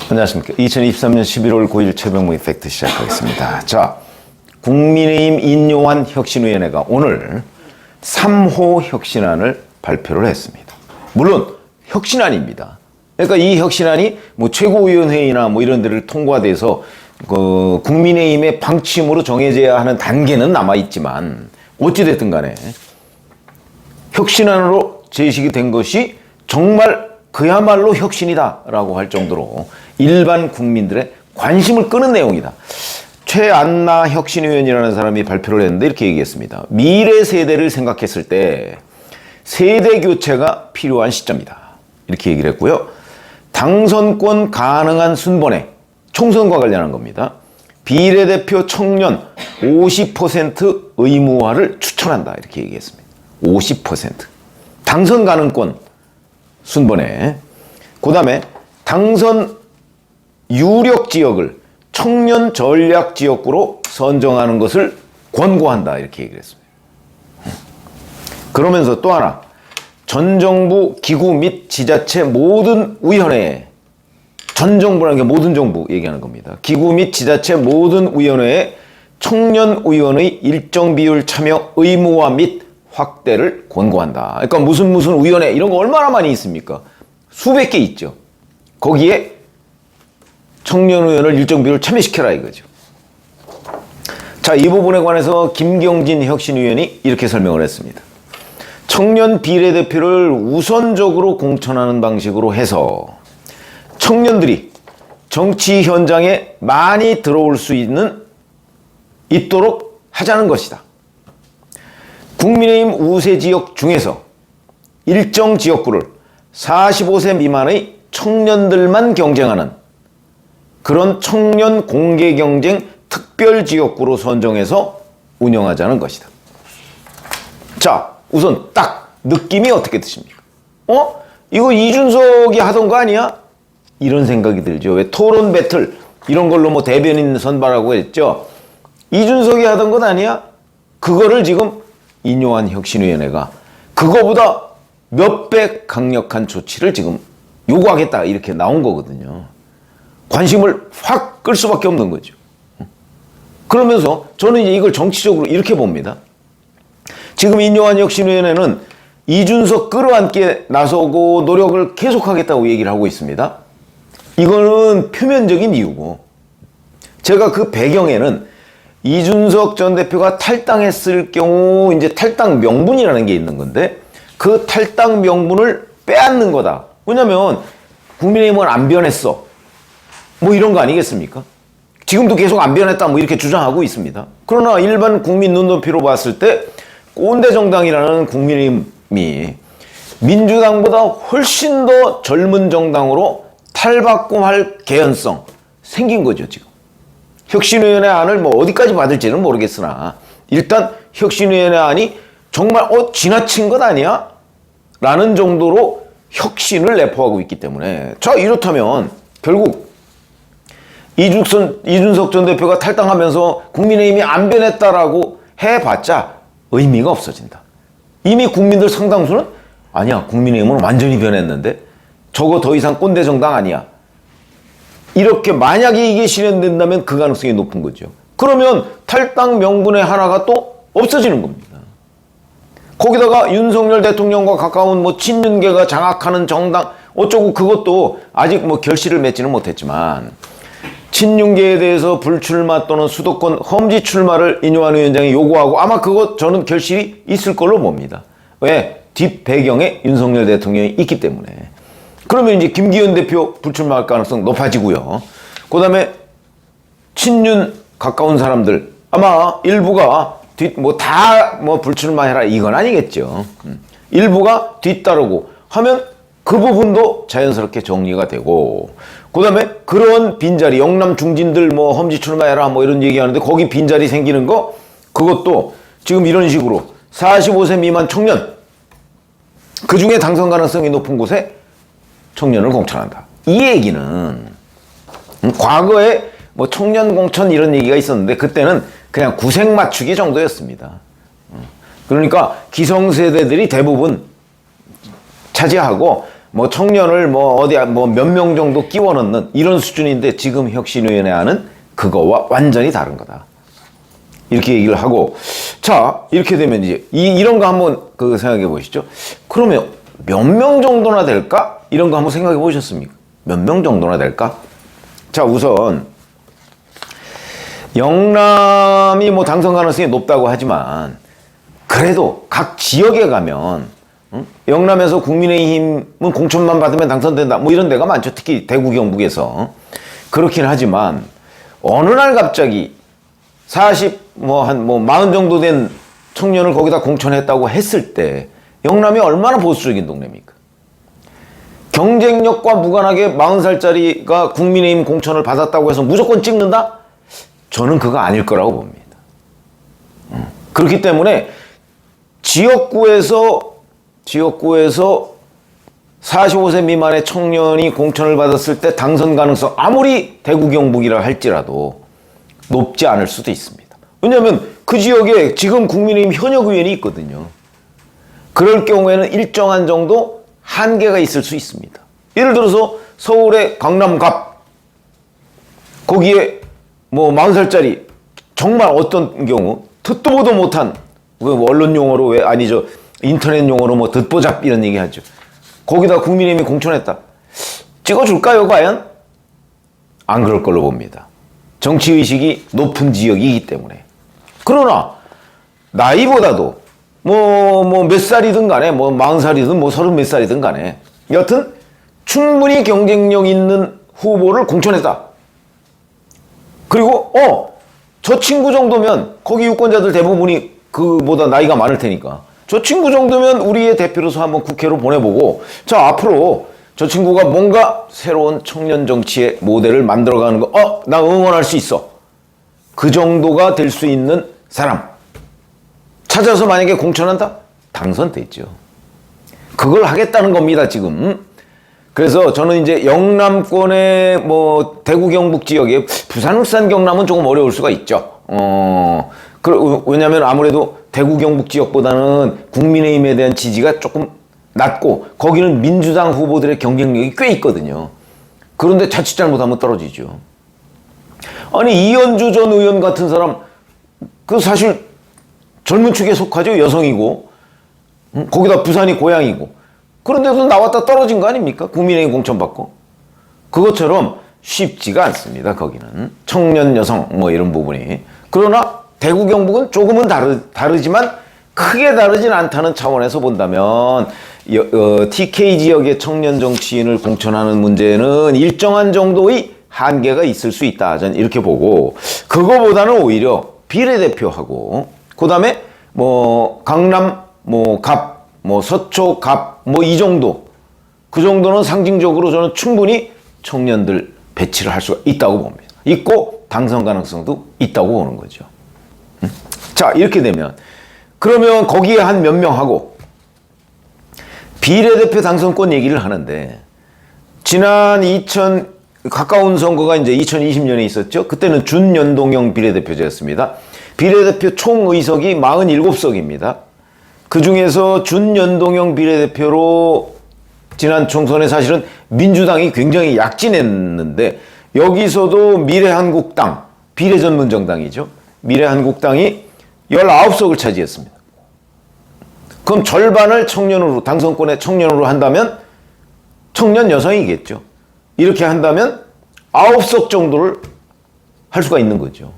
안녕하십니까. 2023년 11월 9일 최병무 이펙트 시작하겠습니다. 자, 국민의힘 인요한 혁신위원회가 오늘 3호 혁신안을 발표를 했습니다. 물론 혁신안입니다. 그러니까 이 혁신안이 뭐 최고위원회의나 뭐 이런 데를 통과돼서 국민의힘의 방침으로 정해져야 하는 단계는 남아있지만 어찌됐든 간에 혁신안으로 제시가 된 것이 정말 그야말로 혁신이다라고 할 정도로 일반 국민들의 관심을 끄는 내용이다. 최안나 혁신위원이라는 사람이 발표를 했는데 이렇게 얘기했습니다. 미래 세대를 생각했을 때 세대 교체가 필요한 시점이다. 이렇게 얘기를 했고요. 당선권 가능한 순번에 총선과 관련한 겁니다. 비례대표 청년 50% 의무화를 추천한다. 이렇게 얘기했습니다. 50%. 당선 가능권 순번에. 그 다음에 당선 유력 지역을 청년 전략 지역구로 선정하는 것을 권고한다. 이렇게 얘기를 했습니다. 그러면서 또 하나, 전 정부 기구 및 지자체 모든 위원회에, 전 정부라는 게 모든 정부 얘기하는 겁니다. 기구 및 지자체 모든 위원회에 청년 의원의 일정 비율 참여 의무화 및 확대를 권고한다. 그러니까 무슨 위원회 이런 거 얼마나 많이 있습니까? 수백 개 있죠. 거기에 청년 의원을 일정 비율 참여시켜라 이거죠. 자, 이 부분에 관해서 김경진 혁신위원이 이렇게 설명을 했습니다. 청년 비례대표를 우선적으로 공천하는 방식으로 해서 청년들이 정치 현장에 많이 들어올 수 있도록 하자는 것이다. 국민의힘 우세 지역 중에서 일정 지역구를 45세 미만의 청년들만 경쟁하는 그런 청년 공개 경쟁 특별 지역구로 선정해서 운영하자는 것이다. 자, 우선 딱 느낌이 어떻게 드십니까? 이거 이준석이 하던 거 아니야? 이런 생각이 들죠. 왜 토론 배틀 이런 걸로 뭐 대변인 선발하고 했죠. 이준석이 하던 것 아니야? 그거를 지금 인요한 혁신위원회가 그거보다 몇 배 강력한 조치를 지금 요구하겠다 이렇게 나온 거거든요. 관심을 확 끌 수밖에 없는 거죠. 그러면서 저는 이제 이걸 정치적으로 이렇게 봅니다. 지금 인요한 혁신위원회는 이준석 끌어안기에 나서고 노력을 계속하겠다고 얘기를 하고 있습니다. 이거는 표면적인 이유고, 제가 그 배경에는 이준석 전 대표가 탈당했을 경우 이제 탈당 명분이라는 게 있는 건데 그 탈당 명분을 빼앗는 거다. 왜냐면 국민의힘은 안 변했어. 뭐 이런 거 아니겠습니까? 지금도 계속 안 변했다 뭐 이렇게 주장하고 있습니다. 그러나 일반 국민 눈높이로 봤을 때 꼰대 정당이라는 국민의힘이 민주당보다 훨씬 더 젊은 정당으로 탈바꿈할 개연성 생긴 거죠, 지금. 혁신위원회 안을 뭐 어디까지 받을지는 모르겠으나 일단 혁신위원회 안이 정말 지나친 것 아니야? 라는 정도로 혁신을 내포하고 있기 때문에, 자, 이렇다면 결국 이준석 전 대표가 탈당하면서 국민의힘이 안 변했다라고 해봤자 의미가 없어진다. 이미 국민들 상당수는 아니야, 국민의힘은 완전히 변했는데 저거 더 이상 꼰대 정당 아니야. 이렇게 만약에 이게 실현된다면 그 가능성이 높은 거죠. 그러면 탈당 명분의 하나가 또 없어지는 겁니다. 거기다가 윤석열 대통령과 가까운 뭐 친윤계가 장악하는 정당 어쩌고 그것도 아직 뭐 결실을 맺지는 못했지만 친윤계에 대해서 불출마 또는 수도권 험지 출마를 인요한 위원장이 요구하고 아마 그것 저는 결실이 있을 걸로 봅니다. 왜? 뒷배경에 윤석열 대통령이 있기 때문에. 그러면 이제 김기현 대표 불출마할 가능성 높아지고요. 그 다음에 친윤 가까운 사람들 아마 일부가 다 불출마해라 이건 아니겠죠. 일부가 뒤따르고 하면 그 부분도 자연스럽게 정리가 되고, 그 다음에 그런 빈자리, 영남 중진들 험지 출마해라 이런 얘기하는데 거기 빈자리 생기는 거, 그것도 지금 이런 식으로 45세 미만 청년, 그 중에 당선 가능성이 높은 곳에 청년을 공천한다. 이 얘기는 과거에 청년 공천 이런 얘기가 있었는데 그때는 그냥 구색 맞추기 정도였습니다. 그러니까 기성세대들이 대부분 차지하고 뭐 청년을 뭐 어디 뭐 몇 명 정도 끼워 넣는 이런 수준인데 지금 혁신위원회안은 그거와 완전히 다른 거다. 이렇게 얘기를 하고, 자, 이렇게 되면 이제 이런 거 한번 그 생각해 보시죠. 그러면 몇 명 정도나 될까? 이런 거 한번 생각해 보셨습니까? 몇 명 정도나 될까? 자, 우선 영남이 뭐 당선 가능성이 높다고 하지만 그래도 각 지역에 가면 영남에서 국민의힘은 공천만 받으면 당선된다 뭐 이런 데가 많죠. 특히 대구 경북에서 그렇긴 하지만 어느 날 갑자기 40 40 정도 된 청년을 거기다 공천했다고 했을 때 영남이 얼마나 보수적인 동네입니까? 경쟁력과 무관하게 40살짜리가 국민의힘 공천을 받았다고 해서 무조건 찍는다? 저는 그거 아닐 거라고 봅니다. 그렇기 때문에 지역구에서 45세 미만의 청년이 공천을 받았을 때 당선 가능성 아무리 대구 경북이라 할지라도 높지 않을 수도 있습니다. 왜냐하면 그 지역에 지금 국민의힘 현역 의원이 있거든요. 그럴 경우에는 일정한 정도 한계가 있을 수 있습니다. 예를 들어서 서울의 강남갑 거기에 뭐 40살짜리 정말 어떤 경우 듣도 보도 못한 언론 용어로 왜 아니죠 인터넷 용어로 뭐 듣보잡 이런 얘기 하죠. 거기다 국민의힘이 공천했다. 찍어줄까요 과연? 안 그럴 걸로 봅니다. 정치의식이 높은 지역이기 때문에. 그러나 나이보다도 뭐 몇 살이든 간에 뭐 40살이든 뭐 30 몇 살이든 간에 여튼 충분히 경쟁력 있는 후보를 공천했다. 그리고 저 친구 정도면 거기 유권자들 대부분이 그보다 나이가 많을 테니까 저 친구 정도면 우리의 대표로서 한번 국회로 보내보고 자 앞으로 저 친구가 뭔가 새로운 청년 정치의 모델을 만들어가는 거 나 응원할 수 있어. 그 정도가 될 수 있는 사람 찾아서 만약에 공천한다? 당선됐죠. 그걸 하겠다는 겁니다 지금. 그래서 저는 이제 영남권의 뭐 대구 경북 지역에 부산 울산 경남은 조금 어려울 수가 있죠. 왜냐하면 아무래도 대구 경북 지역보다는 국민의힘에 대한 지지가 조금 낮고 거기는 민주당 후보들의 경쟁력이 꽤 있거든요. 그런데 자칫 잘못하면 떨어지죠. 아니 이현주 전 의원 같은 사람 그 사실 젊은 축에 속하죠. 여성이고 거기다 부산이 고향이고 그런데도 나왔다 떨어진 거 아닙니까? 국민의힘 공천받고. 그것처럼 쉽지가 않습니다. 거기는 청년 여성 뭐 이런 부분이. 그러나 대구 경북은 조금은 다르지만 크게 다르진 않다는 차원에서 본다면 TK 지역의 청년 정치인을 공천하는 문제는 일정한 정도의 한계가 있을 수 있다. 저는 이렇게 보고 그거보다는 오히려 비례대표하고 그다음에 뭐 강남 뭐 갑 뭐 서초 갑 뭐 이 정도 그 정도는 상징적으로 저는 충분히 청년들 배치를 할 수가 있다고 봅니다. 있고 당선 가능성도 있다고 보는 거죠. 자 이렇게 되면 그러면 거기에 한 몇 명 하고 비례대표 당선권 얘기를 하는데 지난 가까운 선거가 이제 2020년에 있었죠. 그때는 준연동형 비례대표제였습니다. 비례대표 총 의석이 47석입니다. 그 중에서 준연동형 비례대표로 지난 총선에 사실은 민주당이 굉장히 약진했는데 여기서도 미래한국당, 비례전문정당이죠. 미래한국당이 19석을 차지했습니다. 그럼 절반을 청년으로, 당선권의 청년으로 한다면 청년 여성이겠죠. 이렇게 한다면 9석 정도를 할 수가 있는 거죠.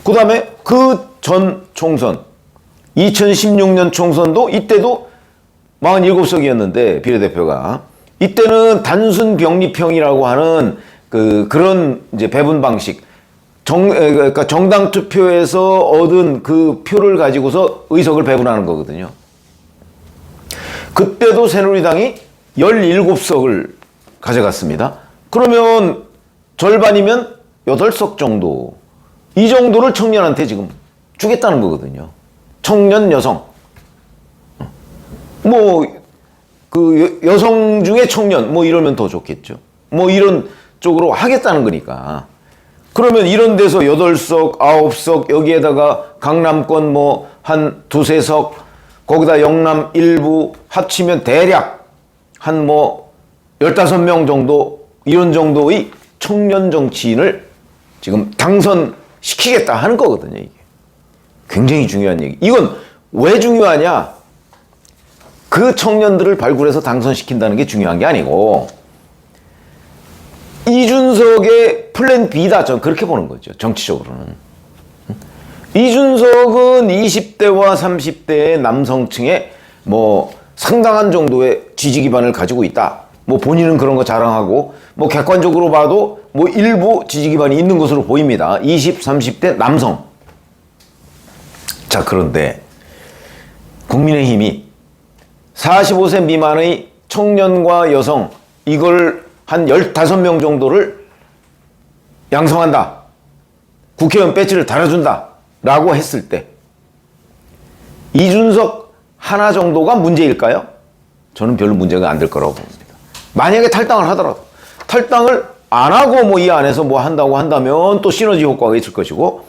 그 다음에 그 전 총선 2016년 총선도 이때도 47석이었는데 비례대표가 이때는 단순 병립형이라고 하는 그런 이제 배분 방식 그러니까 정당 투표에서 얻은 그 표를 가지고서 의석을 배분하는 거거든요. 그때도 새누리당이 17석을 가져갔습니다. 그러면 절반이면 8석 정도 이 정도를 청년한테 지금 주겠다는 거거든요. 청년 여성 뭐 여성 중에 청년 뭐 이러면 더 좋겠죠. 뭐 이런 쪽으로 하겠다는 거니까. 그러면 이런 데서 8석, 9석 여기에다가 강남권 뭐 한 2, 3석 거기다 영남 일부 합치면 대략 한 뭐 15명 정도 이런 정도의 청년 정치인을 지금 당선시키겠다 하는 거거든요. 이게 굉장히 중요한 얘기. 이건 왜 중요하냐? 그 청년들을 발굴해서 당선시킨다는 게 중요한 게 아니고 이준석의 플랜 B다. 전 그렇게 보는 거죠. 정치적으로는. 이준석은 20대와 30대의 남성층에 뭐 상당한 정도의 지지 기반을 가지고 있다. 뭐 본인은 그런 거 자랑하고 뭐 객관적으로 봐도 뭐 일부 지지 기반이 있는 것으로 보입니다. 20, 30대 남성. 자, 그런데 국민의힘이 45세 미만의 청년과 여성 이걸 한 15명 정도를 양성한다. 국회의원 배지를 달아준다. 라고 했을 때 이준석 하나 정도가 문제일까요? 저는 별로 문제가 안 될 거라고 봅니다. 만약에 탈당을 하더라도 탈당을 안 하고 뭐 이 안에서 뭐 한다고 한다면 또 시너지 효과가 있을 것이고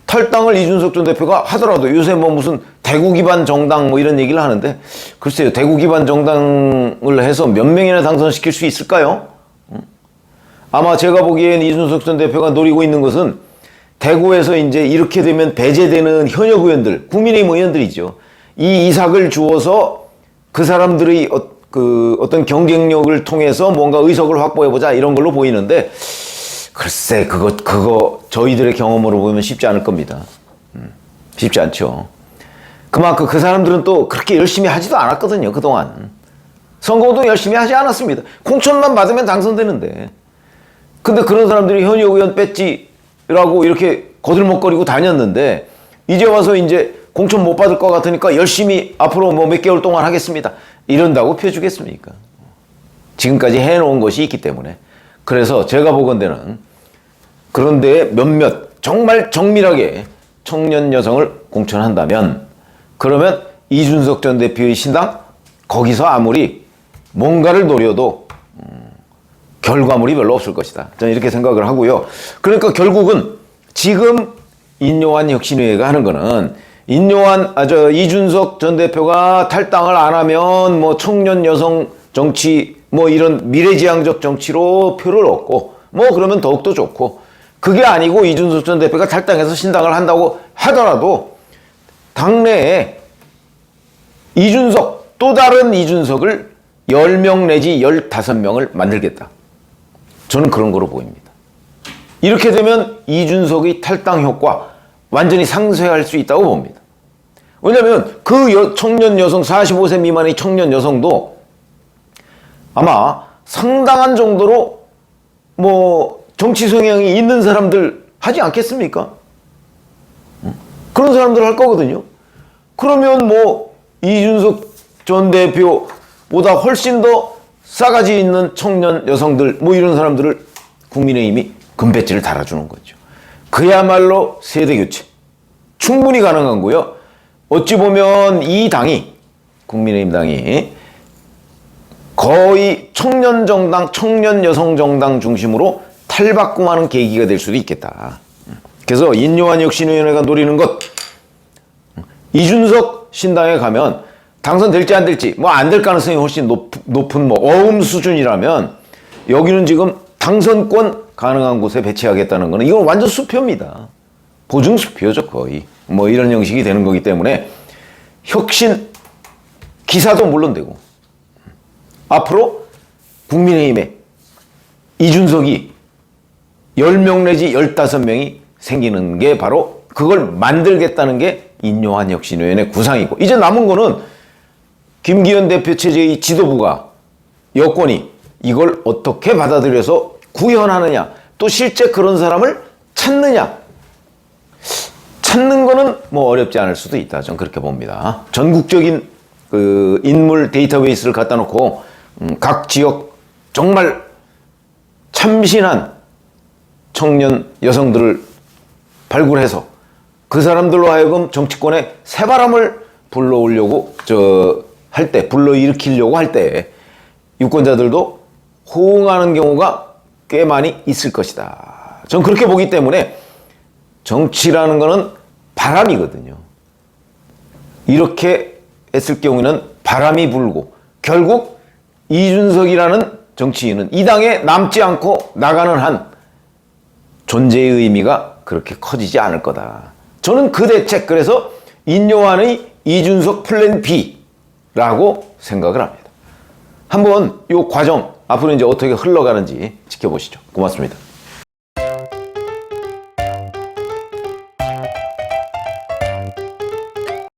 탈당을 이준석 전 대표가 하더라도 요새 뭐 무슨 대구 기반 정당 뭐 이런 얘기를 하는데 글쎄요. 대구 기반 정당을 해서 몇 명이나 당선시킬 수 있을까요? 아마 제가 보기엔 이준석 전 대표가 노리고 있는 것은 대구에서 이제 이렇게 되면 배제되는 현역 의원들, 국민의힘 의원들이죠. 이 이삭을 주어서 그 사람들의 어떤 경쟁력을 통해서 뭔가 의석을 확보해보자 이런 걸로 보이는데 글쎄 그거 저희들의 경험으로 보면 쉽지 않을 겁니다. 쉽지 않죠. 그만큼 그 사람들은 또 그렇게 열심히 하지도 않았거든요. 그동안. 선거도 열심히 하지 않았습니다. 공천만 받으면 당선되는데. 근데 그런 사람들이 현역 의원 배지라고 이렇게 거들먹거리고 다녔는데 이제 와서 이제 공천 못 받을 것 같으니까 열심히 앞으로 뭐 몇 개월 동안 하겠습니다. 이런다고 펴주겠습니까? 지금까지 해놓은 것이 있기 때문에. 그래서 제가 보건대는 그런데 몇몇 정말 정밀하게 청년 여성을 공천한다면 그러면 이준석 전 대표의 신당 거기서 아무리 뭔가를 노려도 결과물이 별로 없을 것이다. 저는 이렇게 생각을 하고요. 그러니까 결국은 지금 인요한 혁신위회가 하는 거는 이준석 전 대표가 탈당을 안 하면 뭐 청년 여성 정치 뭐 이런 미래지향적 정치로 표를 얻고 뭐 그러면 더욱더 좋고 그게 아니고 이준석 전 대표가 탈당해서 신당을 한다고 하더라도 당내에 이준석 또 다른 이준석을 10명 내지 15명을 만들겠다. 저는 그런 거로 보입니다. 이렇게 되면 이준석의 탈당 효과 완전히 상쇄할 수 있다고 봅니다. 왜냐하면 그 청년 여성 45세 미만의 청년 여성도 아마 상당한 정도로 뭐 정치 성향이 있는 사람들 하지 않겠습니까? 그런 사람들 할 거거든요. 그러면 뭐 이준석 전 대표보다 훨씬 더 싸가지 있는 청년 여성들 뭐 이런 사람들을 국민의힘이 금배지를 달아주는 거죠. 그야말로 세대교체 충분히 가능한 거요. 어찌 보면 이 당이 국민의힘 당이 거의 청년 정당, 청년 여성 정당 중심으로 탈바꿈하는 계기가 될 수도 있겠다. 그래서 인요한 혁신위원회가 노리는 것 이준석 신당에 가면 당선될지 안 될지 뭐 안 될 가능성이 훨씬 높은 뭐 어음 수준이라면 여기는 지금 당선권 가능한 곳에 배치하겠다는 거는 이건 완전 수표입니다. 보증 수표죠 거의. 뭐 이런 형식이 되는 거기 때문에 혁신 기사도 물론 되고 앞으로 국민의힘에 이준석이 10명 내지 15명이 생기는 게 바로 그걸 만들겠다는 게 인요한 혁신위원회 구상이고 이제 남은 거는 김기현 대표 체제의 지도부가 여권이 이걸 어떻게 받아들여서 구현하느냐 또 실제 그런 사람을 찾느냐 찾는 거는 뭐 어렵지 않을 수도 있다. 저는 그렇게 봅니다. 전국적인 그 인물 데이터베이스를 갖다 놓고 각 지역 정말 참신한 청년 여성들을 발굴해서 그 사람들로 하여금 정치권에 새바람을 불러오려고 불러일으키려고 할 때 유권자들도 호응하는 경우가 꽤 많이 있을 것이다. 저는 그렇게 보기 때문에 정치라는 거는 바람이거든요. 이렇게 했을 경우에는 바람이 불고 결국 이준석이라는 정치인은 이 당에 남지 않고 나가는 한 존재의 의미가 그렇게 커지지 않을 거다. 저는 그 대책, 그래서 인요한의 이준석 플랜 B라고 생각을 합니다. 한번 이 과정 앞으로 이제 어떻게 흘러가는지 지켜보시죠. 고맙습니다.